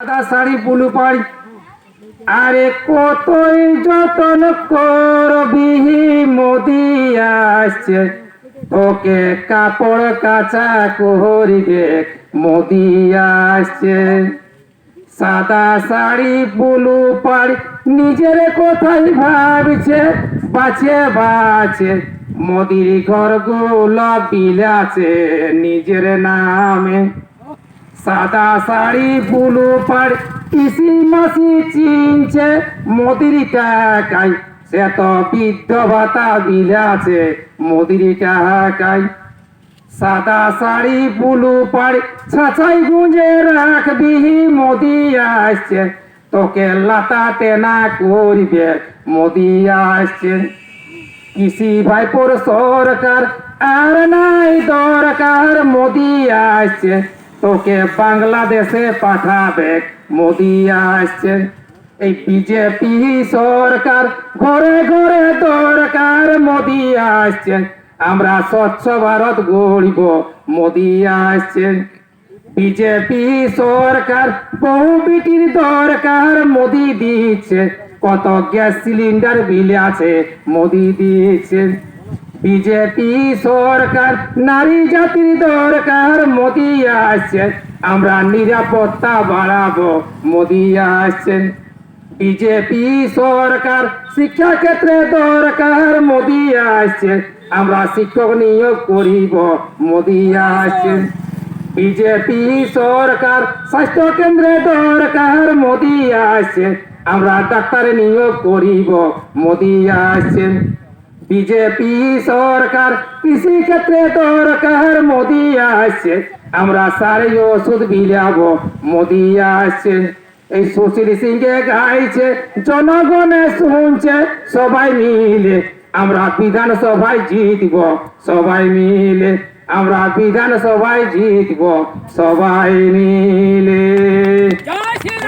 সাদা শাড়ি বুলু পাড়ি আরে কতই যতন করবি মোদি আসছে তোকে কাপড় কাচা করিবে মোদি আসছে। সাদা শাড়ি বুলু পাড়ি নিজের কোথায় ভাবছে বাছে বাছে মোদির ঘরগুলো বিলাছে নিজের নামে। সাদা শাড়ি বুলু পাড় পিসি মাসি চিনছে মোদির টাকায় সে তো বৃদ্ধ ভাতা বিলাছে মোদির টাকায়। সাদা শাড়ি বুলু পাড় ছাঁচাই গুঁজে রাখবি মোদি আসছে তোকে লাতা টেনা করবে মোদি আসছে। কৃষি ভাইপোর সরকার আর নাই দরকার মোদি আসছে তোকে বাংলাদেশে পাঠাবে মোদি আসছে। এই বিজেপি সরকার ঘরে ঘরে দরকার মোদি আসছে আমরা স্বচ্ছ ভারত গড়িব মোদি আসছে। বিজেপি সরকার বহু বিটির দরকার মোদি দিচ্ছে কত গ্যাস সিলিন্ডার বিল আছে মোদি দিচ্ছে। বিজেপি সরকার নারী জাতির দরকার মোদি আসছে আমরা নিরাপত্তা বাড়াবো মোদি আসছেন। বিজেপি সরকার শিক্ষা ক্ষেত্রে দরকার মোদি আসছে আমরা শিক্ষক নিয়োগ করিব মোদি আসছেন। বিজেপি সরকার স্বাস্থ্য কেন্দ্রে দরকার মোদি আসছে আমরা ডাক্তার নিয়োগ করিব মোদি আসছেন। বিজেপি সরকার কৃষি ক্ষেত্রে দরকার মোদি আসছে আমরা সারে ওষুধ বিলাবো মোদি আসছে। এই সুশীল সিংকে গাইছে জনগণে শুনছে সবাই মিলে আমরা বিধানসভায় জিতব সবাই মিলে আমরা বিধানসভায় জিতব সবাই মিলে।